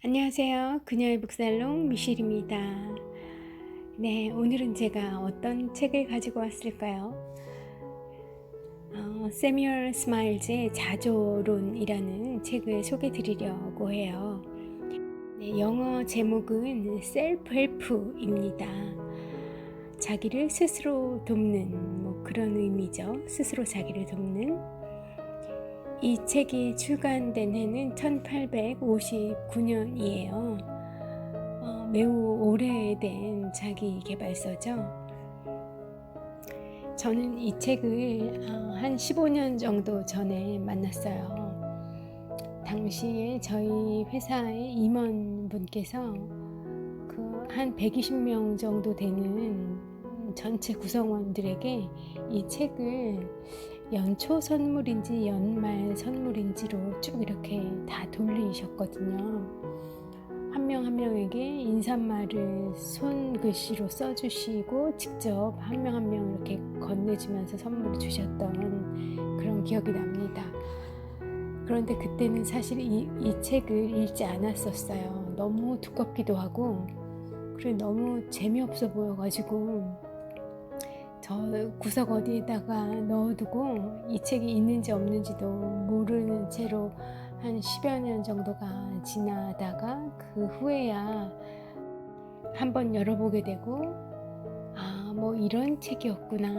안녕하세요. 그녀의 북살롱 미실입니다. 네, 오늘은 제가 어떤 책을 가지고 왔을까요? 세뮤얼 스마일즈의 자조론이라는 책을 소개해 드리려고 해요. 네, 영어 제목은 셀프 헬프입니다. 자기를 스스로 돕는 그런 의미죠. 스스로 자기를 돕는. 이 책이 출간된 해는 1859년이에요. 매우 오래된 자기 개발서죠. 저는 이 책을 한 15년 정도 전에 만났어요. 당시에 저희 회사의 임원분께서 한 120명 정도 되는 전체 구성원들에게 이 책을 연초 선물인지 연말 선물인지로 쭉 이렇게 다 돌리셨거든요. 한 명 한 명에게 인사말을 손글씨로 써주시고 직접 한 명 한 명 이렇게 건네주면서 선물을 주셨던 그런 기억이 납니다. 그런데 그때는 사실 이 책을 읽지 않았었어요. 너무 두껍기도 하고 그리고 너무 재미없어 보여가지고 저 구석 어디에다가 넣어두고 이 책이 있는지 없는지도 모르는 채로 한 10여 년 정도가 지나다가 그 후에야 한번 열어보게 되고 뭐 이런 책이었구나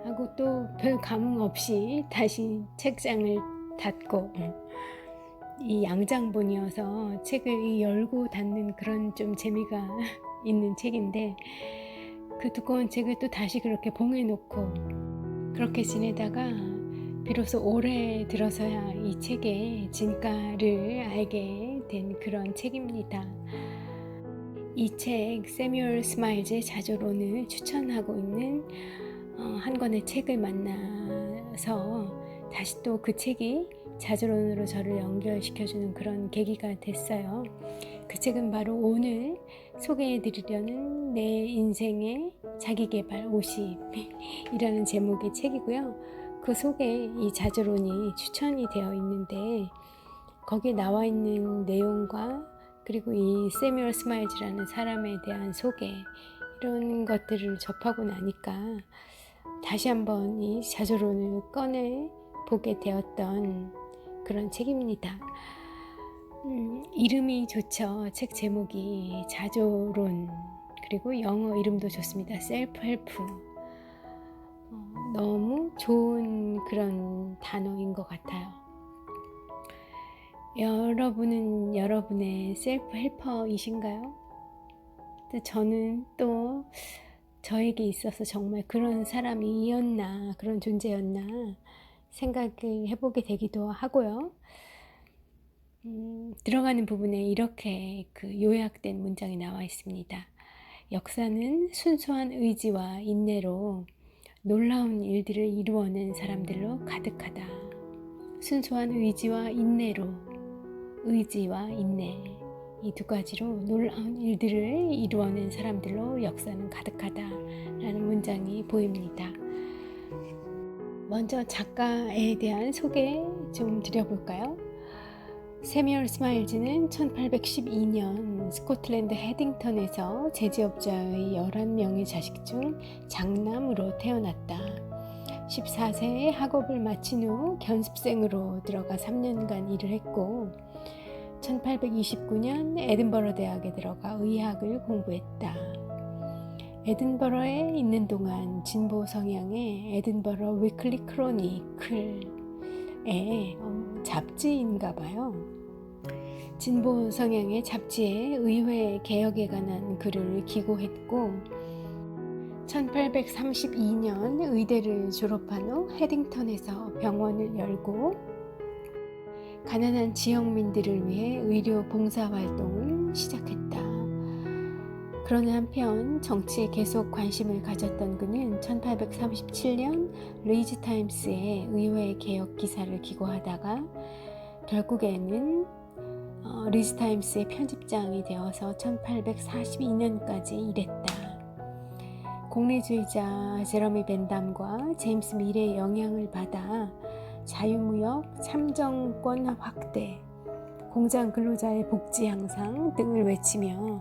하고 또 별 감흥 없이 다시 책장을 닫고 이 양장본이어서 책을 열고 닫는 그런 좀 재미가 있는 책인데 그 두꺼운 책을 또 다시 그렇게 봉해 놓고 그렇게 지내다가 비로소 올해 들어서야 이 책의 진가를 알게 된 그런 책입니다. 이 책 세뮤얼 스마일즈의 자조론을 추천하고 있는 한 권의 책을 만나서 다시 또 그 책이 자조론으로 저를 연결시켜주는 그런 계기가 됐어요. 그 책은 바로 오늘 소개해드리려는 내 인생의 자기계발 50이라는 제목의 책이고요. 그 속에 이 자조론이 추천이 되어 있는데 거기에 나와 있는 내용과 그리고 이 세뮤얼 스마일즈라는 사람에 대한 소개 이런 것들을 접하고 나니까 다시 한번 이 자조론을 꺼내 보게 되었던 그런 책입니다. 이름이 좋죠. 책 제목이 자조론 그리고 영어 이름도 좋습니다. 셀프 헬프. 너무 좋은 그런 단어인 것 같아요. 여러분은 여러분의 셀프 헬퍼이신가요? 저는 또 저에게 있어서 정말 그런 사람이었나 그런 존재였나 생각을 해보게 되기도 하고요. 들어가는 부분에 이렇게 요약된 문장이 나와 있습니다. 역사는 순수한 의지와 인내로 놀라운 일들을 이루어낸 사람들로 가득하다. 순수한 의지와 인내로, 의지와 인내, 이 두 가지로 놀라운 일들을 이루어낸 사람들로 역사는 가득하다라는 문장이 보입니다. 먼저 작가에 대한 소개 좀 드려볼까요? 세뮤얼 스마일즈는 1812년 스코틀랜드 헤딩턴에서 제지업자의 11명의 자식 중 장남으로 태어났다. 14세에 학업을 마친 후 견습생으로 들어가 3년간 일을 했고 1829년 에든버러 대학에 들어가 의학을 공부했다. 에든버러에 있는 동안 진보 성향의 에든버러 위클리 크로니클의 잡지인가 봐요. 진보 성향의 잡지에 의회 개혁에 관한 글을 기고했고 1832년 의대를 졸업한 후 헤딩턴에서 병원을 열고 가난한 지역민들을 위해 의료 봉사활동을 시작했다. 그러나 한편 정치에 계속 관심을 가졌던 그는 1837년 리즈 타임스에 의회 개혁 기사를 기고하다가 결국에는 리즈 타임스의 편집장이 되어서 1842년까지 일했다. 공리주의자 제러미 벤담과 제임스 밀의 영향을 받아 자유무역, 참정권 확대, 공장 근로자의 복지 향상 등을 외치며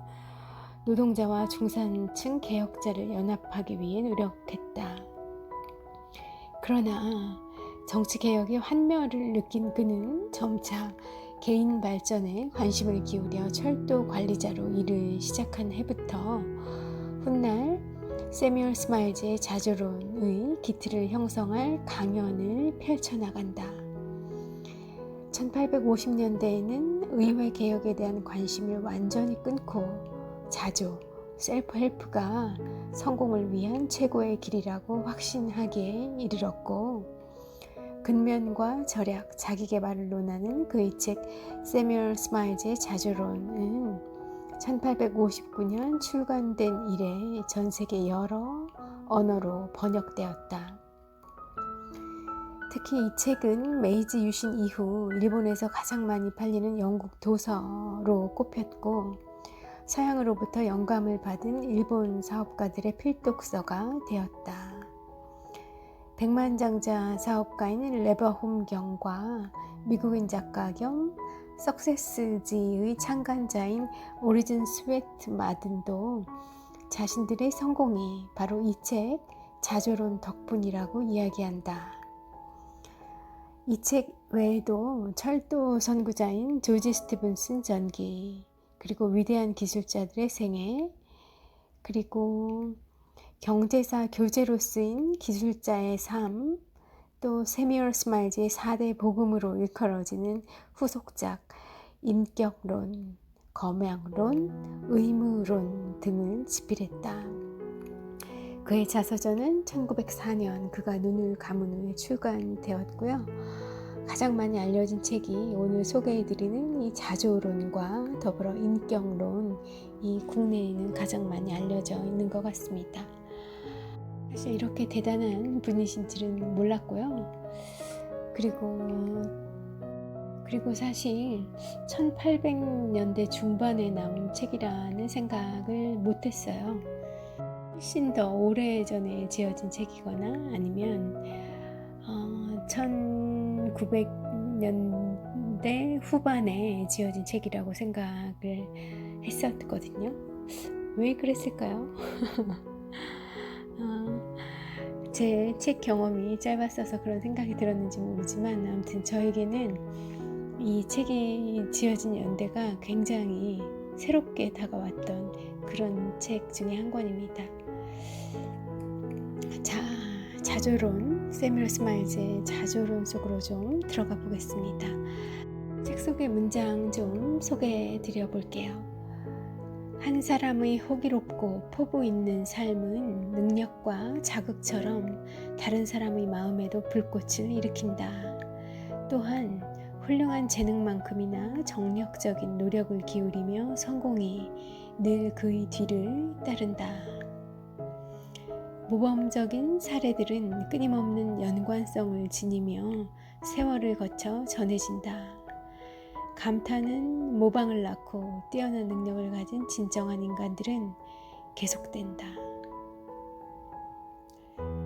노동자와 중산층 개혁자를 연합하기 위해 노력했다. 그러나 정치개혁의 환멸을 느낀 그는 점차 개인 발전에 관심을 기울여 철도 관리자로 일을 시작한 해부터 훗날 세뮤얼 스마일즈의 자조론의 기틀을 형성할 강연을 펼쳐나간다. 1850년대에는 의회 개혁에 대한 관심을 완전히 끊고 자조, 셀프 헬프가 성공을 위한 최고의 길이라고 확신하기에 이르렀고, 근면과 절약, 자기계발을 논하는 그의 책 세뮤얼 스마일즈의 자조론은 1859년 출간된 이래 전 세계 여러 언어로 번역되었다. 특히 이 책은 메이지 유신 이후 일본에서 가장 많이 팔리는 영국 도서로 꼽혔고, 서양으로부터 영감을 받은 일본 사업가들의 필독서가 되었다. 백만장자 사업가인 레버홈 경과 미국인 작가 겸 석세스지의 창간자인 오리진 스웨트 마든도 자신들의 성공이 바로 이 책 자조론 덕분이라고 이야기한다. 이 책 외에도 철도 선구자인 조지 스티븐슨 전기, 그리고 위대한 기술자들의 생애, 그리고 경제사 교재로 쓰인 기술자의 삶, 또 세뮤얼 스마일즈의 4대 복음으로 일컬어지는 후속작 인격론, 검양론, 의무론 등을 집필했다. 그의 자서전은 1904년 그가 눈을 감은 후에 출간되었고요. 가장 많이 알려진 책이 오늘 소개해드리는 이 자조론과 더불어 인격론, 이 국내에는 가장 많이 알려져 있는 것 같습니다. 사실 이렇게 대단한 분이신 줄은 몰랐고요. 그리고 사실 1800년대 중반에 나온 책이라는 생각을 못했어요. 훨씬 더 오래전에 지어진 책이거나 아니면 1900년대 후반에 지어진 책이라고 생각을 했었거든요. 왜 그랬을까요? 제 책 경험이 짧았어서 그런 생각이 들었는지 모르지만, 아무튼 저에게는 이 책이 지어진 연대가 굉장히 새롭게 다가왔던 그런 책 중에 한 권입니다. 자, 자조론, 세뮤얼 스마일즈의 자조론 속으로 좀 들어가 보겠습니다. 책 속의 문장 좀 소개해 드려 볼게요. 한 사람의 호기롭고 포부 있는 삶은 능력과 자극처럼 다른 사람의 마음에도 불꽃을 일으킨다. 또한 훌륭한 재능만큼이나 정력적인 노력을 기울이며 성공이 늘 그의 뒤를 따른다. 모범적인 사례들은 끊임없는 연관성을 지니며 세월을 거쳐 전해진다. 감탄은 모방을 낳고 뛰어난 능력을 가진 진정한 인간들은 계속된다.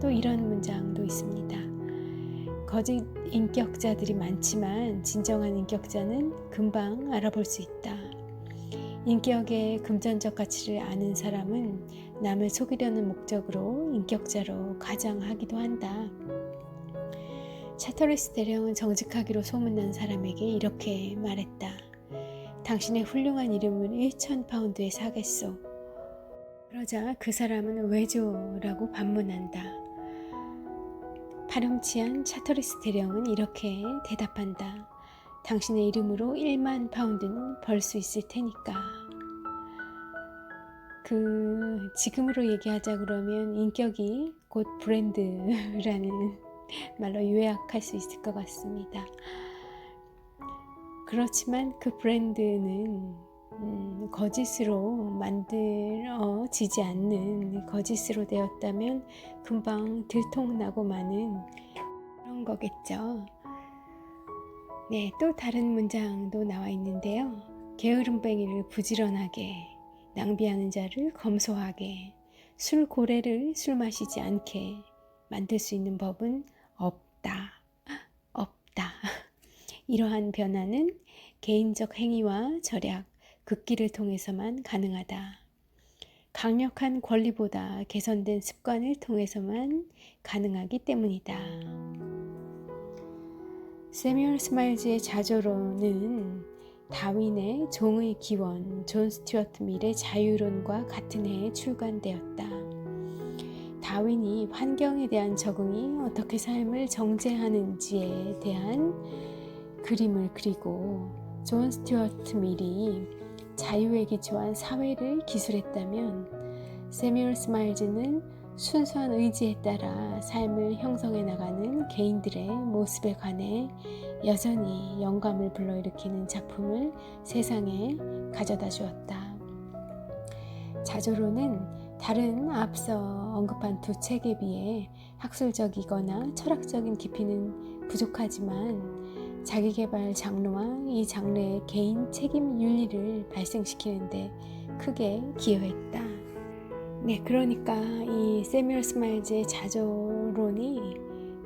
또 이런 문장도 있습니다. 거짓 인격자들이 많지만 진정한 인격자는 금방 알아볼 수 있다. 인격의 금전적 가치를 아는 사람은 남을 속이려는 목적으로 인격자로 가장하기도 한다. 차터리스 대령은 정직하기로 소문난 사람에게 이렇게 말했다. 당신의 훌륭한 이름을 1000파운드에 사겠소. 그러자 그 사람은 왜죠? 라고 반문한다. 파렴치한 차터리스 대령은 이렇게 대답한다. 당신의 이름으로 1만 파운드는 벌 수 있을 테니까. 지금으로 얘기하자 그러면 인격이 곧 브랜드라는 말로 요약할 수 있을 것 같습니다. 그렇지만 그 브랜드는 거짓으로 만들어지지 않는, 거짓으로 되었다면 금방 들통나고 마는 그런 거겠죠. 네, 또 다른 문장도 나와 있는데요. 게으름뱅이를 부지런하게, 낭비하는 자를 검소하게, 술고래를 술 마시지 않게 만들 수 있는 법은 없다. 이러한 변화는 개인적 행위와 절약, 극기를 통해서만 가능하다. 강력한 권리보다 개선된 습관을 통해서만 가능하기 때문이다. 세뮤얼 스마일즈의 자조론은 다윈의 종의 기원, 존 스튜어트 밀의 자유론과 같은 해에 출간되었다. 다윈이 환경에 대한 적응이 어떻게 삶을 정죄하는지에 대한 그림을 그리고 존 스튜어트 밀이 자유에 기초한 사회를 기술했다면 세뮤얼 스마일즈는 순수한 의지에 따라 삶을 형성해 나가는 개인들의 모습에 관해 여전히 영감을 불러일으키는 작품을 세상에 가져다 주었다. 자조론은 다른 앞서 언급한 두 책에 비해 학술적이거나 철학적인 깊이는 부족하지만 자기계발 장르와 이 장르의 개인 책임 윤리를 발생시키는데 크게 기여했다. 네, 그러니까 이 세뮤얼 스마일즈의 자조론이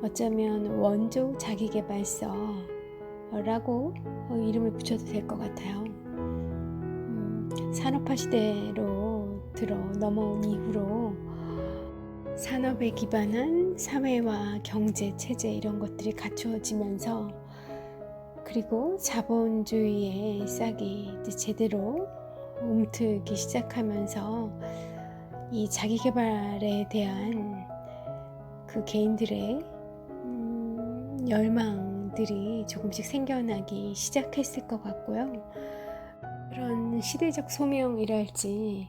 어쩌면 원조 자기계발서라고 이름을 붙여도 될 것 같아요. 산업화 시대로 넘어온 이후로 산업에 기반한 사회와 경제, 체제 이런 것들이 갖추어지면서 그리고 자본주의의 싹이 제대로 움트기 시작하면서 이 자기계발에 대한 그 개인들의 열망들이 조금씩 생겨나기 시작했을 것 같고요. 그런 시대적 소명이랄지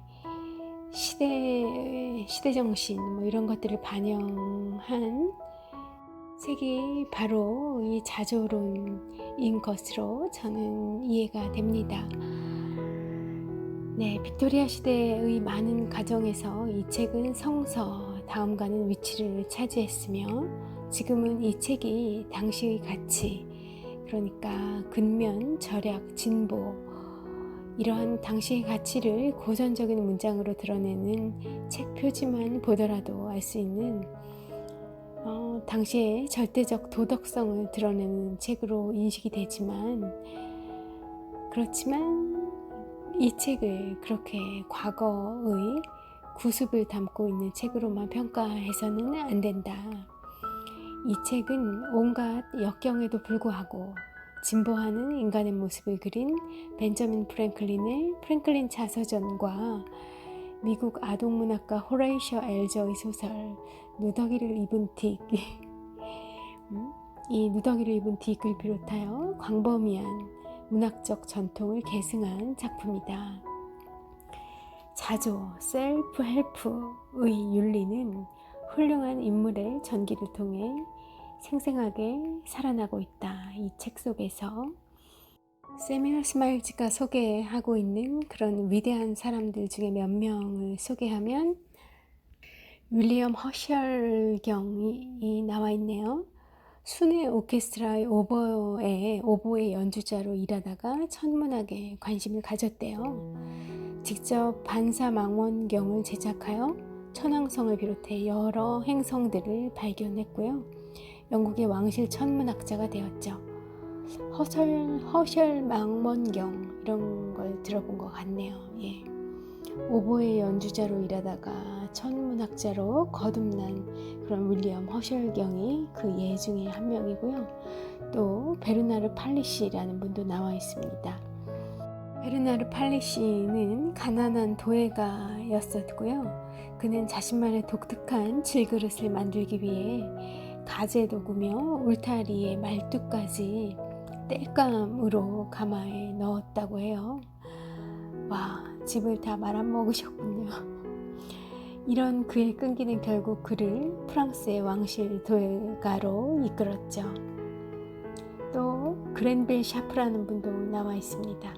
시대정신 이런 것들을 반영한 책이 바로 이 자조론인 것으로 저는 이해가 됩니다. 네, 빅토리아 시대의 많은 가정에서 이 책은 성서 다음가는 위치를 차지했으며 지금은 이 책이 당시의 가치, 그러니까 근면, 절약, 진보 이러한 당시의 가치를 고전적인 문장으로 드러내는 책 표지만 보더라도 알 수 있는 당시의 절대적 도덕성을 드러내는 책으로 인식이 되지만 그렇지만 이 책을 그렇게 과거의 구습을 담고 있는 책으로만 평가해서는 안 된다. 이 책은 온갖 역경에도 불구하고 진보하는 인간의 모습을 그린 벤저민 프랭클린의 프랭클린 자서전과 미국 아동문학가 호레이셔 엘저의 소설 누더기를 입은 딕 이 누더기를 입은 딕을 비롯하여 광범위한 문학적 전통을 계승한 작품이다. 자조, 셀프 헬프의 윤리는 훌륭한 인물의 전기를 통해 생생하게 살아나고 있다. 이 책 속에서 세뮤얼 스마일즈가 소개하고 있는 그런 위대한 사람들 중에 몇 명을 소개하면 윌리엄 허셜경이 나와 있네요. 순회 오케스트라의 오보의 연주자로 일하다가 천문학에 관심을 가졌대요. 직접 반사망원경을 제작하여 천왕성을 비롯해 여러 행성들을 발견했고요. 영국의 왕실 천문학자가 되었죠. 허셜 망원경 이런 걸 들어본 것 같네요. 예. 오보의 연주자로 일하다가 천문학자로 거듭난 그런 윌리엄 허셜경이 그 예 중에 한 명이고요. 또 베르나르 팔리시라는 분도 나와 있습니다. 베르나르 팔리시는 가난한 도예가였었고요. 그는 자신만의 독특한 질그릇을 만들기 위해 가재 도구며 울타리의 말뚝까지 땔감으로 가마에 넣었다고 해요. 와, 집을 다 말아먹으셨군요. 이런 그의 끈기는 결국 그를 프랑스의 왕실 도예가로 이끌었죠. 또 그랜빌 샤프라는 분도 나와 있습니다.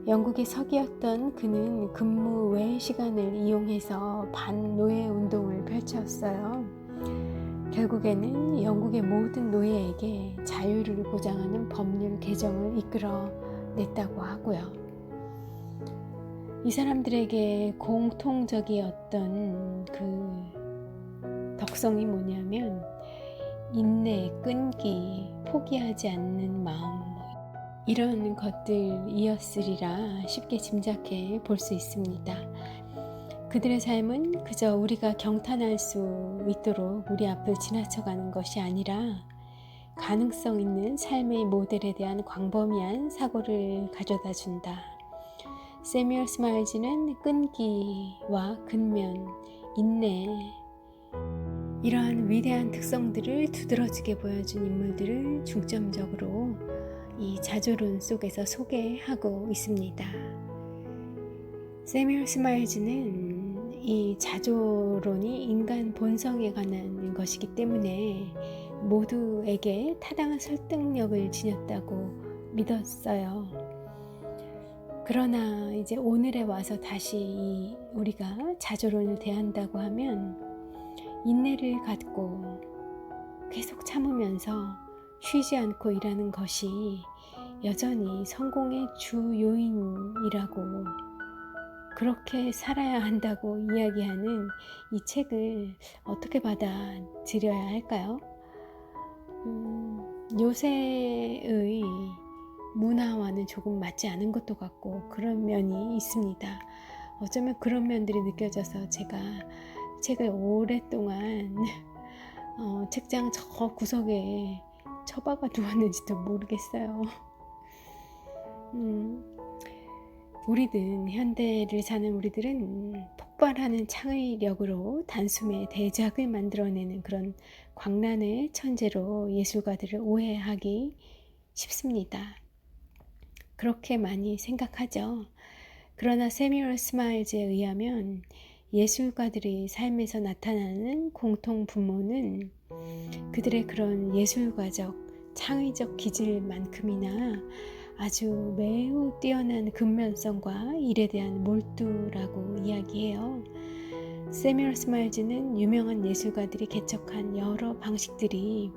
영국의 서기였던 그는 근무 외 시간을 이용해서 반노예 운동을 펼쳤어요. 결국에는 영국의 모든 노예에게 자유를 보장하는 법률 개정을 이끌어냈다고 하고요. 이 사람들에게 공통적이었던 그 덕성이 뭐냐면 인내, 끈기, 포기하지 않는 마음, 이런 것들이었으리라 쉽게 짐작해 볼 수 있습니다. 그들의 삶은 그저 우리가 경탄할 수 있도록 우리 앞을 지나쳐가는 것이 아니라 가능성 있는 삶의 모델에 대한 광범위한 사고를 가져다 준다. 세뮤얼 스마일즈는 끈기와 근면, 인내, 이러한 위대한 특성들을 두드러지게 보여준 인물들을 중점적으로 이 자조론 속에서 소개하고 있습니다. 세뮤얼 스마일즈는 이 자조론이 인간 본성에 관한 것이기 때문에 모두에게 타당한 설득력을 지녔다고 믿었어요. 그러나 이제 오늘에 와서 다시 우리가 자조론을 대한다고 하면 인내를 갖고 계속 참으면서 쉬지 않고 일하는 것이 여전히 성공의 주 요인이라고, 그렇게 살아야 한다고 이야기하는 이 책을 어떻게 받아들여야 할까요? 요새의 문화와는 조금 맞지 않은 것도 같고 그런 면이 있습니다. 어쩌면 그런 면들이 느껴져서 제가 책을 오랫동안 책장 저 구석에 처박아 두었는지도 모르겠어요. 우리든 현대를 사는 우리들은 폭발하는 창의력으로 단숨에 대작을 만들어내는 그런 광란의 천재로 예술가들을 오해하기 쉽습니다. 그렇게 많이 생각하죠. 그러나 세뮤얼 스마일즈에 의하면 예술가들의 삶에서 나타나는 공통 분모는 그들의 그런 예술가적, 창의적 기질만큼이나 아주 매우 뛰어난 근면성과 일에 대한 몰두라고 이야기해요. 세뮤얼 스마일즈는 유명한 예술가들이 개척한 여러 방식들이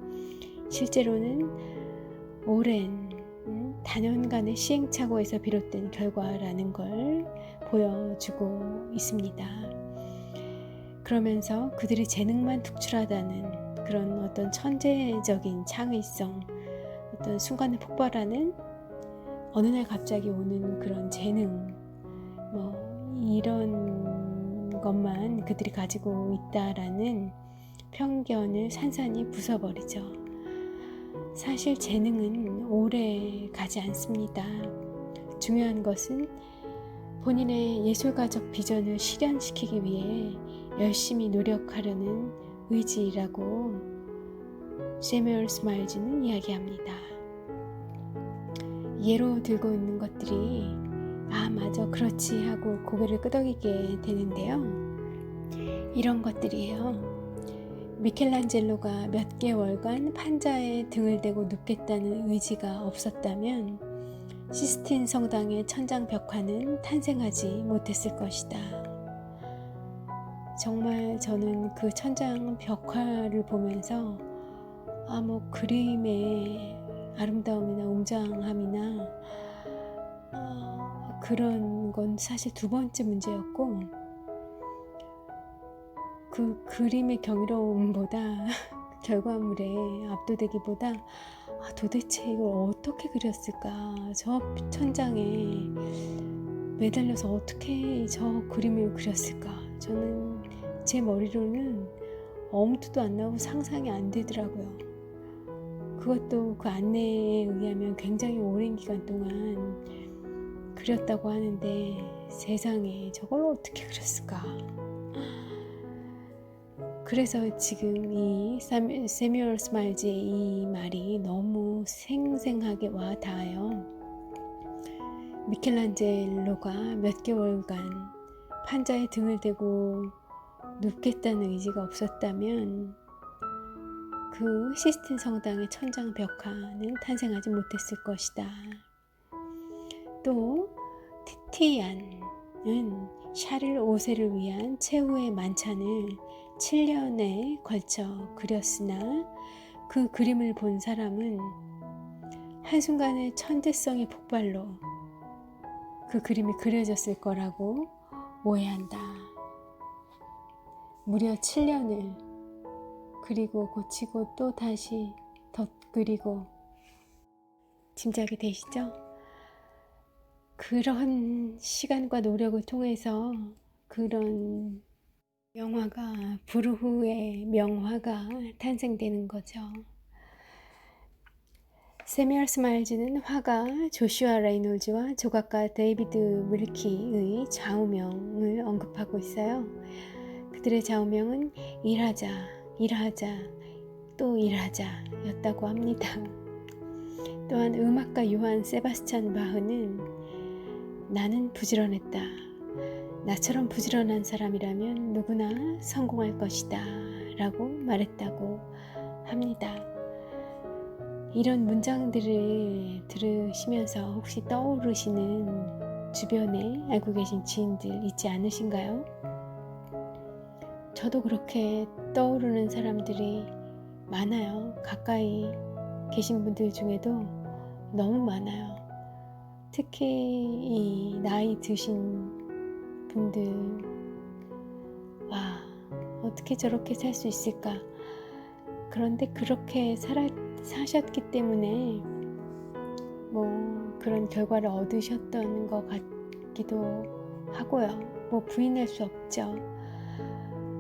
실제로는 오랜 단연간의 시행착오에서 비롯된 결과라는 걸 보여주고 있습니다. 그러면서 그들이 재능만 특출하다는 그런 어떤 천재적인 창의성, 어떤 순간에 폭발하는 어느 날 갑자기 오는 그런 재능, 이런 것만 그들이 가지고 있다라는 편견을 산산이 부숴버리죠. 사실 재능은 오래 가지 않습니다. 중요한 것은 본인의 예술가적 비전을 실현시키기 위해 열심히 노력하려는 의지라고 세뮤얼 스마일즈는 이야기합니다. 예로 들고 있는 것들이 맞아, 그렇지 하고 고개를 끄덕이게 되는데요. 이런 것들이에요. 미켈란젤로가 몇 개월간 판자에 등을 대고 눕겠다는 의지가 없었다면 시스틴 성당의 천장 벽화는 탄생하지 못했을 것이다. 정말 저는 그 천장 벽화를 보면서 그림의 아름다움이나 웅장함이나 그런 건 사실 두 번째 문제였고, 그 그림의 경이로움보다 결과물에 압도되기보다 도대체 이걸 어떻게 그렸을까, 저 천장에 매달려서 어떻게 저 그림을 그렸을까, 저는 제 머리로는 엄두도 안 나고 상상이 안 되더라고요. 그것도 그 안내에 의하면 굉장히 오랜 기간 동안 그렸다고 하는데 세상에 저걸 어떻게 그렸을까. 그래서 지금 이 세뮤얼 스마일즈의 이 말이 너무 생생하게 와 닿아요. 미켈란젤로가 몇 개월간 판자에 등을 대고 눕겠다는 의지가 없었다면 그 시스틴 성당의 천장 벽화는 탄생하지 못했을 것이다. 또 티티안은 샤를 5세를 위한 최후의 만찬을 7년에 걸쳐 그렸으나 그 그림을 본 사람은 한순간의 천재성의 폭발로 그 그림이 그려졌을 거라고 오해한다. 무려 7년을 그리고 고치고 또 다시 덧그리고 짐작이 되시죠? 그런 시간과 노력을 통해서 그런 명화가, 부르후의 명화가 탄생되는 거죠. 세뮤얼 스마일즈는 화가 조슈아 레이놀즈와 조각가 데이비드 윌키의 좌우명을 언급하고 있어요. 그들의 좌우명은 일하자, 일하자, 또 일하자 였다고 합니다. 또한 음악가 요한 세바스찬 바흐는 나는 부지런했다. 나처럼 부지런한 사람이라면 누구나 성공할 것이다 라고 말했다고 합니다. 이런 문장들을 들으시면서 혹시 떠오르시는 주변에 알고 계신 지인들 있지 않으신가요? 저도 그렇게 떠오르는 사람들이 많아요. 가까이 계신 분들 중에도 너무 많아요. 특히 이 나이 드신 분들, 와, 어떻게 저렇게 살 수 있을까? 그런데 그렇게 사셨기 때문에 뭐 그런 결과를 얻으셨던 것 같기도 하고요. 뭐 부인할 수 없죠.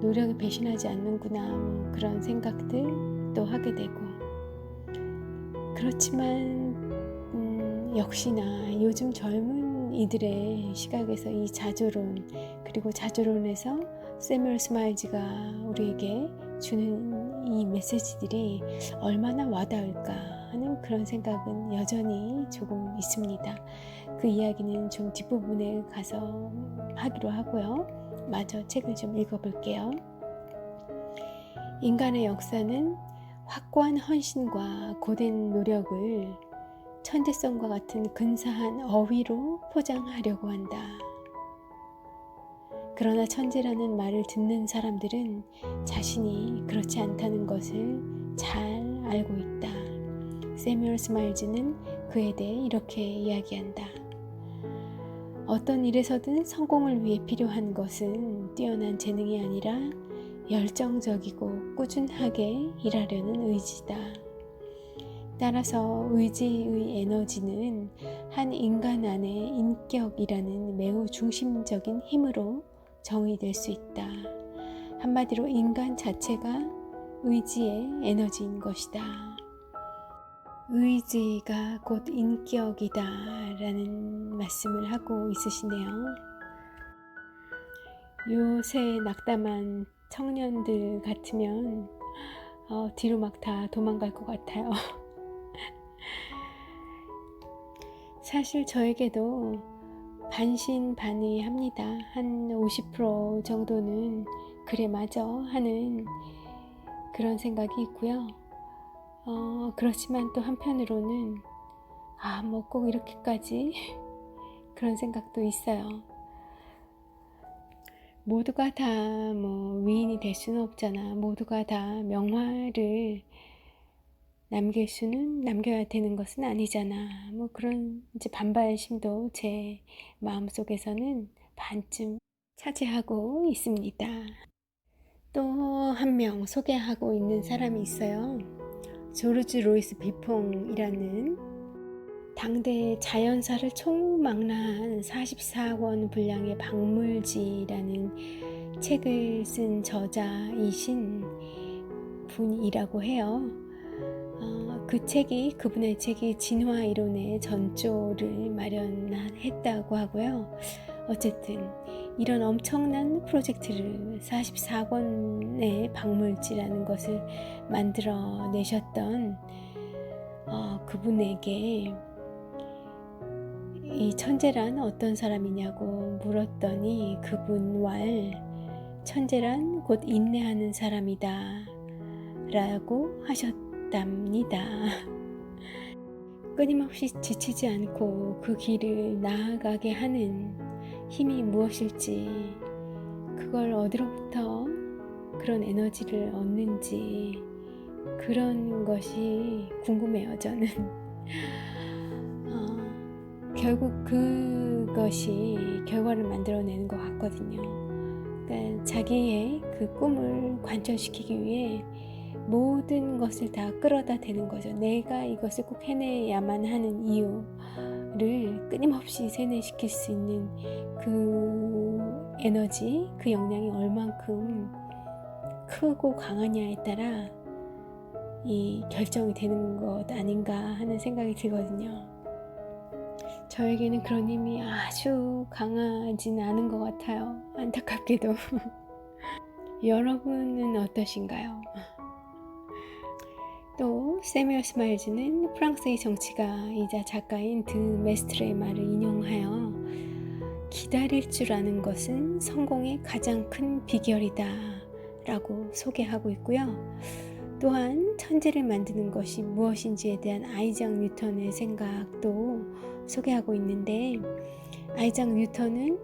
노력을 배신하지 않는구나, 뭐 그런 생각들도 하게 되고. 그렇지만 역시나 요즘 젊은 이들의 시각에서 이 자조론, 그리고 자조론에서 세뮤얼 스마일즈가 우리에게 주는 이 메시지들이 얼마나 와닿을까 하는 그런 생각은 여전히 조금 있습니다. 그 이야기는 좀 뒷부분에 가서 하기로 하고요. 마저 책을 좀 읽어볼게요. 인간의 역사는 확고한 헌신과 고된 노력을 천재성과 같은 근사한 어휘로 포장하려고 한다. 그러나 천재라는 말을 듣는 사람들은 자신이 그렇지 않다는 것을 잘 알고 있다. 세뮤얼 스마일즈는 그에 대해 이렇게 이야기한다. 어떤 일에서든 성공을 위해 필요한 것은 뛰어난 재능이 아니라 열정적이고 꾸준하게 일하려는 의지다. 따라서 의지의 에너지는 한 인간 안의 인격이라는 매우 중심적인 힘으로 정의될 수 있다. 한마디로 인간 자체가 의지의 에너지인 것이다. 의지가 곧 인격이다 라는 말씀을 하고 있으시네요. 요새 낙담한 청년들 같으면 뒤로 막 다 도망갈 것 같아요. 사실 저에게도 반신반의합니다. 한 50% 정도는 그래 맞아 하는 그런 생각이 있고요. 그렇지만 또 한편으로는 뭐 꼭 이렇게까지 그런 생각도 있어요. 모두가 다 뭐 위인이 될 수는 없잖아. 모두가 다 명화를 남겨야 되는 것은 아니잖아. 뭐 그런 이제 반발심도 제 마음속에서는 반쯤 차지하고 있습니다. 또 한 명 소개하고 있는 사람이 있어요. 조르지 로이스 비퐁이라는 당대 자연사를 총망라한 44권 분량의 박물지라는 책을 쓴 저자이신 분이라고 해요. 그분의 책이 진화 이론의 전조를 마련했다고 하고요. 어쨌든 이런 엄청난 프로젝트를 44권의 박물지라는 것을 만들어내셨던 그분에게 이 천재란 어떤 사람이냐고 물었더니 그분 천재란 곧 인내하는 사람이다 라고 하셨답니다. 끊임없이 지치지 않고 그 길을 나아가게 하는 힘이 무엇일지, 그걸 어디로부터 그런 에너지를 얻는지 그런 것이 궁금해요. 저는 결국 그것이 결과를 만들어내는 것 같거든요. 그러니까 자기의 그 꿈을 관철시키기 위해 모든 것을 다 끌어다 대는 거죠. 내가 이것을 꼭 해내야만 하는 이유를 끊임없이 세뇌시킬 수 있는 그 에너지, 그 역량이 얼만큼 크고 강하냐에 따라 이 결정이 되는 것 아닌가 하는 생각이 들거든요. 저에게는 그런 힘이 아주 강하진 않은 것 같아요. 안타깝게도. 여러분은 어떠신가요? 또 세뮤얼 스마일즈는 프랑스의 정치가이자 작가인 드 메스트르의 말을 인용하여 기다릴 줄 아는 것은 성공의 가장 큰 비결이다 라고 소개하고 있고요. 또한 천재를 만드는 것이 무엇인지에 대한 아이작 뉴턴의 생각도 소개하고 있는데, 아이작 뉴턴은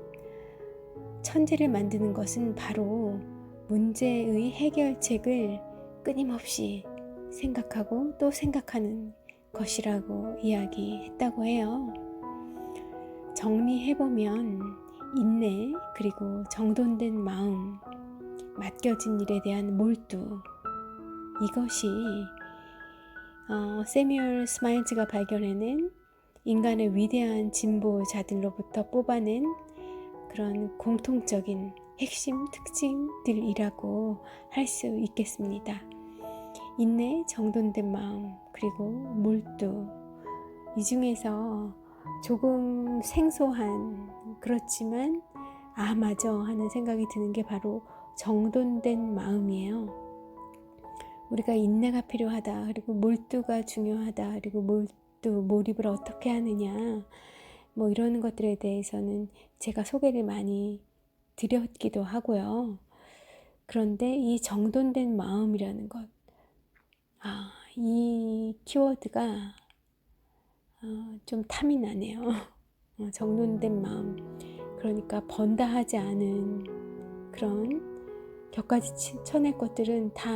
천재를 만드는 것은 바로 문제의 해결책을 끊임없이 생각하고 또 생각하는 것이라고 이야기했다고 해요. 정리해보면 인내, 그리고 정돈된 마음, 맡겨진 일에 대한 몰두, 이것이 세뮤얼 스마일즈가 발견해낸 인간의 위대한 진보자들로부터 뽑아낸 그런 공통적인 핵심 특징들이라고 할 수 있겠습니다. 인내, 정돈된 마음, 그리고 몰두, 이 중에서 조금 생소한, 그렇지만 맞아 하는 생각이 드는 게 바로 정돈된 마음이에요. 우리가 인내가 필요하다, 그리고 몰두가 중요하다, 그리고 몰입을 어떻게 하느냐, 뭐 이런 것들에 대해서는 제가 소개를 많이 드렸기도 하고요. 그런데 이 정돈된 마음이라는 것, 이 키워드가 좀 탐이 나네요. 정돈된 마음, 그러니까 번다 하지 않은 그런 격까지 쳐낼 것들은 다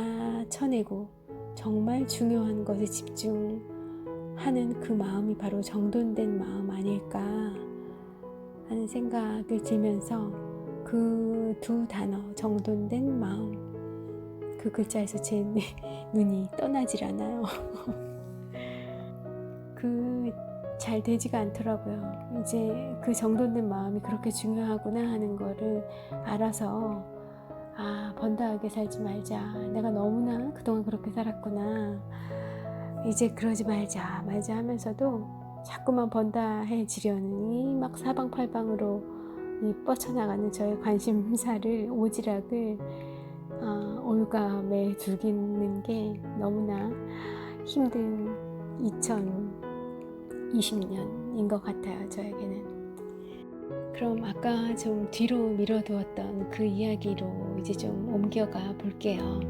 쳐내고 정말 중요한 것에 집중하는 그 마음이 바로 정돈된 마음 아닐까 하는 생각을 들면서 그 두 단어, 정돈된 마음, 그 글자에서 제 눈이 떠나질 않아요. 잘 되지가 않더라고요. 이제 그 정돈된 마음이 그렇게 중요하구나 하는 거를 알아서 번다하게 살지 말자. 내가 너무나 그동안 그렇게 살았구나. 이제 그러지 말자 하면서도 자꾸만 번다해지려는 이 막 사방팔방으로 이 뻗쳐나가는 저의 관심사를, 오지락을 올가매 두기는 게 너무나 힘든 2020년인 것 같아요, 저에게는. 그럼 아까 좀 뒤로 미뤄두었던 그 이야기로 이제 좀 옮겨가 볼게요.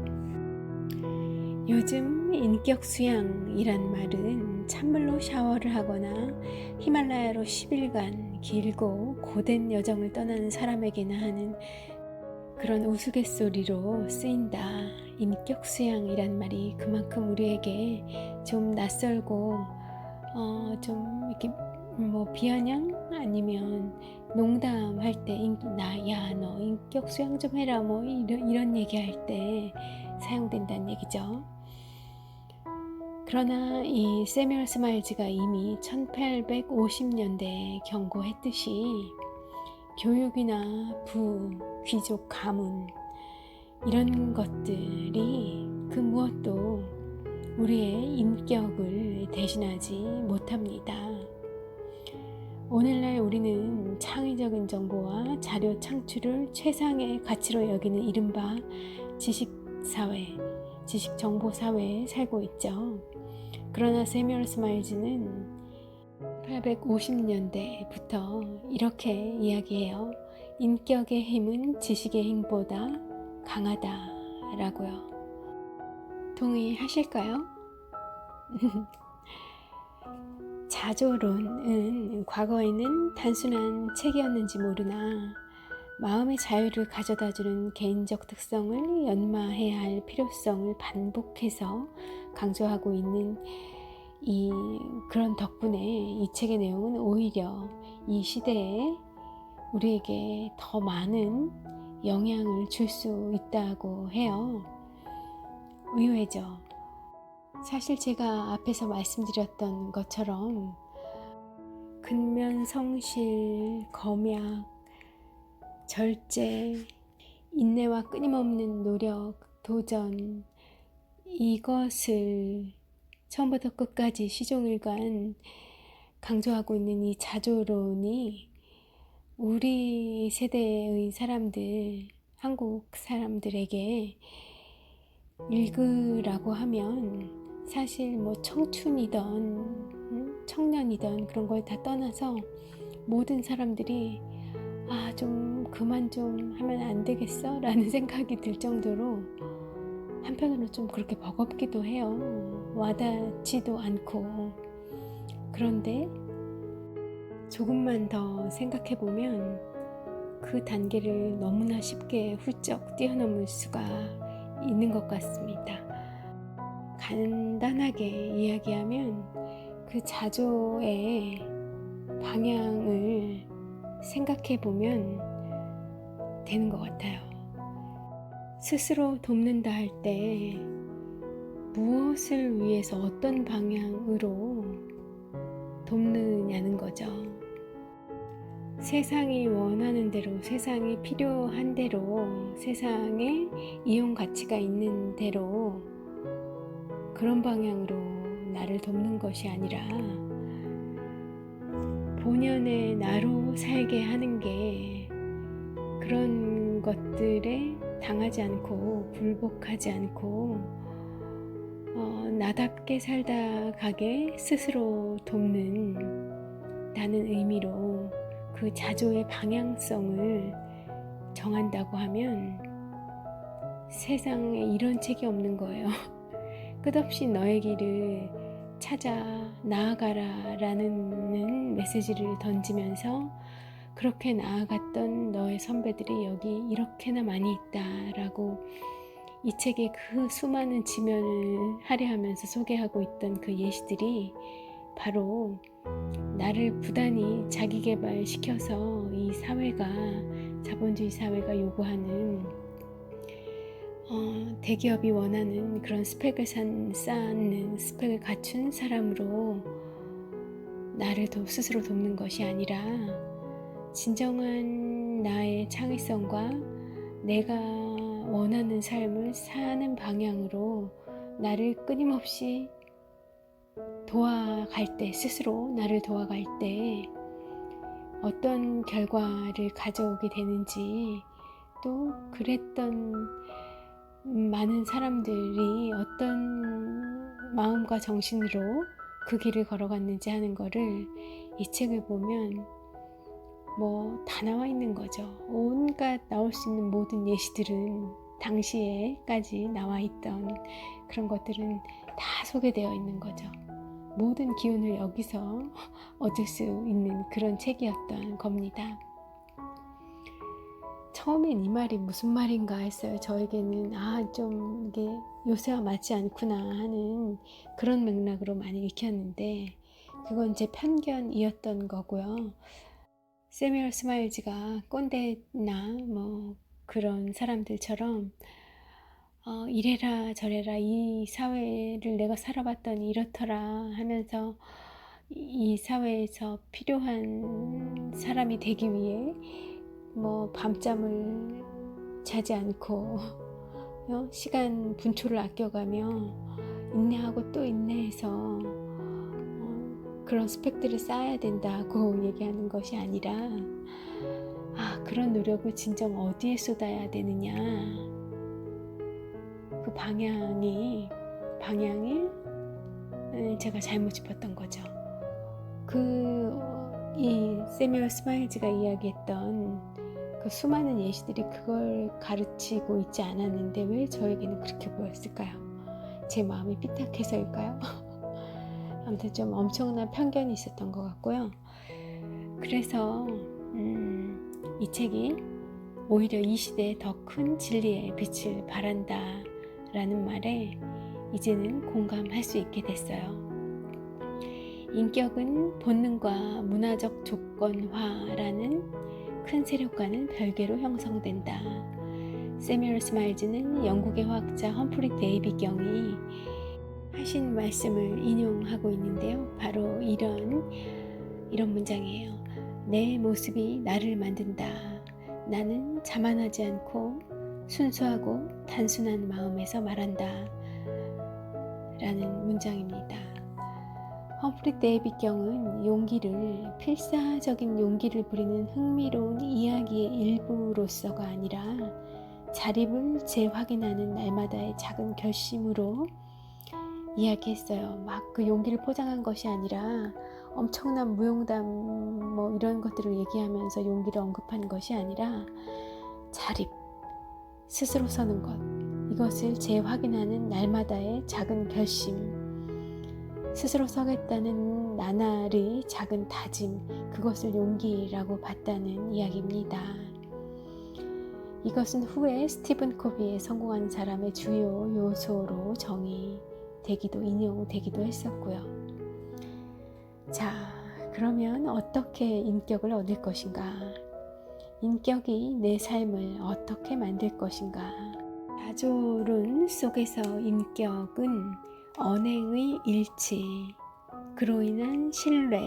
요즘 인격 수양이란 말은 찬물로 샤워를 하거나 히말라야로 10일간 길고 고된 여정을 떠나는 사람에게나 하는 그런 우스갯소리로 쓰인다. 인격 수양이란 말이 그만큼 우리에게 좀 낯설고 좀 이렇게 뭐 비아냥 아니면 농담할 때 너 인격 수양 좀 해라 뭐 이런 얘기할 때 사용된다는 얘기죠. 그러나 이 세뮤얼 스마일즈가 이미 1850년대에 경고했듯이 교육이나 귀족 가문 이런 것들이 그 무엇도 우리의 인격을 대신하지 못합니다. 오늘날 우리는 창의적인 정보와 자료 창출을 최상의 가치로 여기는 이른바 지식사회, 지식정보사회에 살고 있죠. 그러나 세뮤얼 스마일즈는 1850년대부터 이렇게 이야기해요. 인격의 힘은 지식의 힘보다 강하다라고요. 동의하실까요? 자조론은 과거에는 단순한 책이었는지 모르나 마음의 자유를 가져다주는 개인적 특성을 연마해야 할 필요성을 반복해서 강조하고 있는 그런 덕분에 이 책의 내용은 오히려 이 시대에 우리에게 더 많은 영향을 줄 수 있다고 해요. 의외죠. 사실 제가 앞에서 말씀드렸던 것처럼 근면성실, 검약, 절제, 인내와 끊임없는 노력, 도전, 이것을 처음부터 끝까지 시종일관 강조하고 있는 이 자조론이 우리 세대의 사람들, 한국 사람들에게 읽으라고 하면 사실 뭐 청춘이던 청년이던 그런 걸 다 떠나서 모든 사람들이 좀 그만 좀 하면 안 되겠어? 라는 생각이 들 정도로 한편으로 좀 그렇게 버겁기도 해요. 와닿지도 않고. 그런데 조금만 더 생각해보면 그 단계를 너무나 쉽게 훌쩍 뛰어넘을 수가 있는 것 같습니다. 간단하게 이야기하면 그 자조의 방향을 생각해보면 되는 것 같아요. 스스로 돕는다 할 때 무엇을 위해서 어떤 방향으로 돕느냐는 거죠. 세상이 원하는 대로, 세상이 필요한 대로, 세상에 이용 가치가 있는 대로 그런 방향으로 나를 돕는 것이 아니라 본연의 나로 살게 하는 게 그런 것들에 당하지 않고 굴복하지 않고 나답게 살다 가게 스스로 돕는 다는 의미로 그 자조의 방향성을 정한다고 하면 세상에 이런 책이 없는 거예요. 끝없이 너의 길을 찾아 나아가라 라는 메시지를 던지면서 그렇게 나아갔던 너의 선배들이 여기 이렇게나 많이 있다라고 이 책의 그 수많은 지면을 할애하면서 소개하고 있던 그 예시들이 바로 나를 부단히 자기개발시켜서 이 사회가, 자본주의 사회가 요구하는 대기업이 원하는 그런 스펙을 쌓는, 스펙을 갖춘 사람으로 나를 스스로 돕는 것이 아니라 진정한 나의 창의성과 내가 원하는 삶을 사는 방향으로 나를 끊임없이 도와갈 때, 스스로 나를 도와갈 때 어떤 결과를 가져오게 되는지, 또 그랬던 많은 사람들이 어떤 마음과 정신으로 그 길을 걸어갔는지 하는 거를 이 책을 보면 다 나와 있는 거죠. 온갖 나올 수 있는 모든 예시들은 당시에까지 나와 있던 그런 것들은 다 소개되어 있는 거죠. 모든 기운을 여기서 얻을 수 있는 그런 책이었던 겁니다. 처음엔 이 말이 무슨 말인가 했어요. 저에게는 좀 이게 요새와 맞지 않구나 하는 그런 맥락으로 많이 읽혔는데 그건 제 편견이었던 거고요. 세뮤얼 스마일즈가 꼰대나 그런 사람들처럼 이래라 저래라 이 사회를 내가 살아봤더니 이렇더라 하면서 이 사회에서 필요한 사람이 되기 위해 밤잠을 자지 않고 시간 분초를 아껴가며 인내하고 또 인내해서 그런 스펙들을 쌓아야 된다고 얘기하는 것이 아니라 그런 노력을 진정 어디에 쏟아야 되느냐, 그 방향을 제가 잘못 짚었던 거죠. 이 세뮤얼 스마일즈가 이야기했던 그 수많은 예시들이 그걸 가르치고 있지 않았는데 왜 저에게는 그렇게 보였을까요? 제 마음이 삐딱해서일까요? 아무튼 좀 엄청난 편견이 있었던 것 같고요. 그래서 이 책이 오히려 이 시대에 더 큰 진리의 빛을 발한다 라는 말에 이제는 공감할 수 있게 됐어요. 인격은 본능과 문화적 조건화라는 큰 세력과는 별개로 형성된다. 세뮤얼 스마일즈는 영국의 화학자 험프리 데이빗 경이 하신 말씀을 인용하고 있는데요. 바로 이런 문장이에요. 내 모습이 나를 만든다. 나는 자만하지 않고 순수하고 단순한 마음에서 말한다. 라는 문장입니다. 험프리 데이빗 경은 용기를 필사적인 용기를 부리는 흥미로운 이야기의 일부로서가 아니라 자립을 재확인하는 날마다의 작은 결심으로 이야기했어요. 막 그 용기를 포장한 것이 아니라 엄청난 무용담 뭐 이런 것들을 얘기하면서 용기를 언급한 것이 아니라 자립, 스스로 서는 것, 이것을 재확인하는 날마다의 작은 결심, 스스로 서겠다는 나날의 작은 다짐, 그것을 용기라고 봤다는 이야기입니다. 이것은 후에 스티븐 코비의 성공한 사람의 주요 요소로 인용되기도 했었고요. 자, 그러면 어떻게 인격을 얻을 것인가? 인격이 내 삶을 어떻게 만들 것인가? 자조론 속에서 인격은 언행의 일치, 그로 인한 신뢰,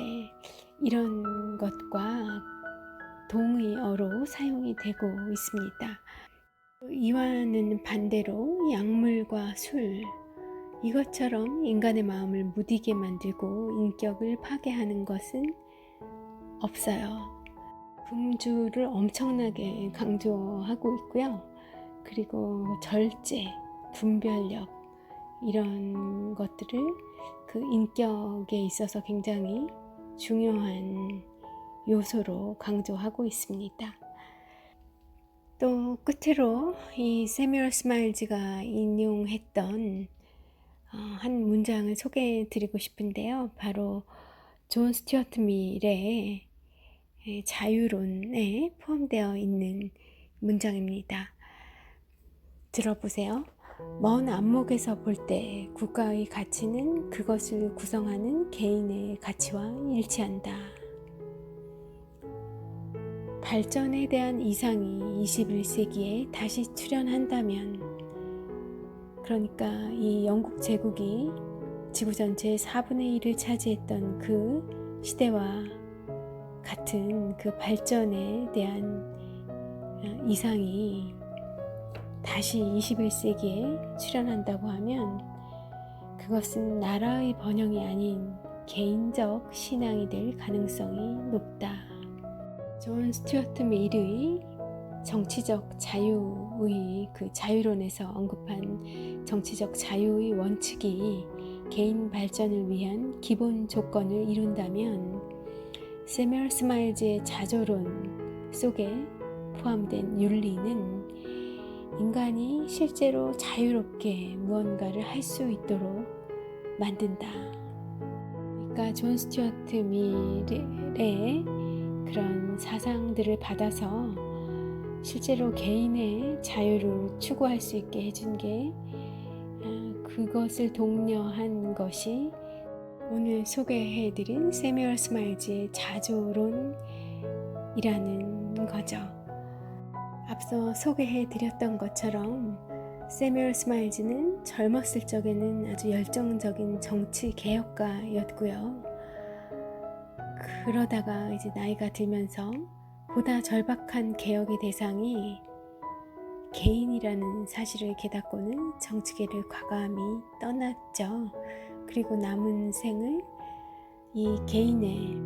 이런 것과 동의어로 사용이 되고 있습니다. 이와는 반대로 약물과 술, 이것처럼 인간의 마음을 무디게 만들고 인격을 파괴하는 것은 없어요. 금주를 엄청나게 강조하고 있고요. 그리고 절제, 분별력, 이런 것들을 그 인격에 있어서 굉장히 중요한 요소로 강조하고 있습니다. 또 끝으로 이 세뮤얼 스마일즈가 인용했던 한 문장을 소개해 드리고 싶은데요. 바로 존 스튜어트 밀의 자유론에 포함되어 있는 문장입니다. 들어보세요. 먼 안목에서 볼 때 국가의 가치는 그것을 구성하는 개인의 가치와 일치한다. 발전에 대한 이상이 21세기에 다시 출현한다면, 그러니까 이 영국 제국이 지구 전체의 4분의 1을 차지했던 그 시대와 같은 그 발전에 대한 이상이 다시 21세기에 출현한다고 하면 그것은 나라의 번영이 아닌 개인적 신앙이 될 가능성이 높다. 존 스튜어트 밀의 정치적 자유의 그 자유론에서 언급한 정치적 자유의 원칙이 개인 발전을 위한 기본 조건을 이룬다면 세뮤얼 스마일즈의 자조론 속에 포함된 윤리는 인간이 실제로 자유롭게 무언가를 할 수 있도록 만든다. 그러니까 존 스튜어트 밀의 그런 사상들을 받아서 실제로 개인의 자유를 추구할 수 있게 해준 게 그것을 독려한 것이 오늘 소개해드린 세뮤얼 스마일즈의 자조론이라는 거죠. 앞서 소개해드렸던 것처럼 세뮤얼 스마일즈는 젊었을 적에는 아주 열정적인 정치 개혁가였고요. 그러다가 이제 나이가 들면서 보다 절박한 개혁의 대상이 개인이라는 사실을 깨닫고는 정치계를 과감히 떠났죠. 그리고 남은 생을 이 개인의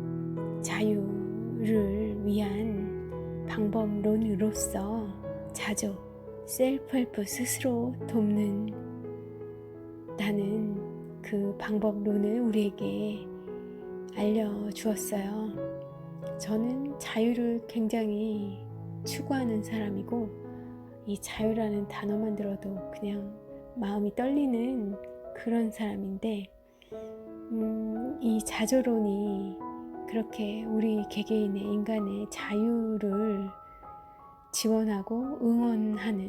자유를 위한 방법론으로서 자조, 셀프헬프, 스스로 돕는다는 그 방법론을 우리에게 알려주었어요. 저는 자유를 굉장히 추구하는 사람이고 이 자유라는 단어만 들어도 그냥 마음이 떨리는 그런 사람인데 이 자조론이 그렇게 우리 개개인의 인간의 자유를 지원하고 응원하는,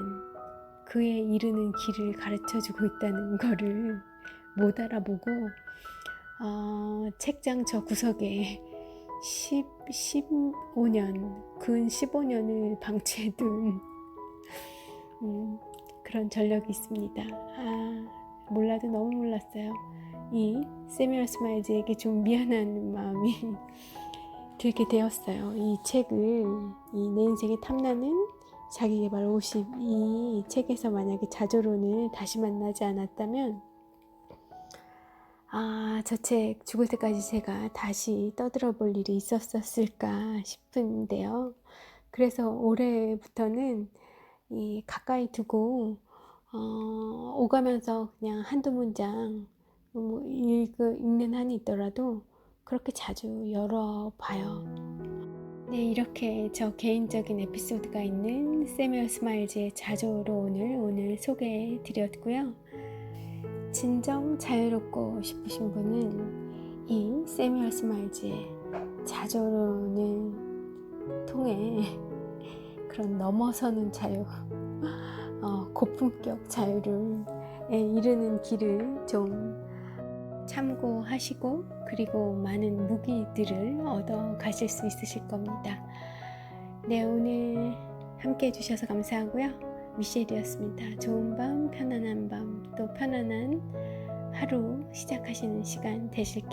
그에 이르는 길을 가르쳐주고 있다는 거를 못 알아보고 책장 저 구석에 15년, 근 15년을 방치해둔 그런 전력이 있습니다. 몰라도 너무 몰랐어요. 이 세뮤얼 스마일즈에게 좀 미안한 마음이 들게 되었어요. 이 책을, 이 내 인생의 탐나는 자기계발 50, 이 책에서 만약에 자조론을 다시 만나지 않았다면 저 책 죽을 때까지 제가 다시 떠들어 볼 일이 있었을까 싶은데요. 그래서 올해부터는 이 가까이 두고 오가면서 그냥 한두 문장 읽는 한이 있더라도 그렇게 자주 열어봐요. 네, 이렇게 저 개인적인 에피소드가 있는 세뮤얼 스마일즈의 자조론을 오늘 소개해 드렸고요. 진정 자유롭고 싶으신 분은 이 세뮤얼 스마일즈의 자조론을 통해 그런 넘어서는 자유, 고품격 자유를 이르는 길을 좀 참고하시고 그리고 많은 무기들을 얻어 가실 수 있으실 겁니다. 네, 오늘 함께 해주셔서 감사하고요. 미셸이었습니다. 좋은 밤, 편안한 밤, 또 편안한 하루 시작하시는 시간 되실게요.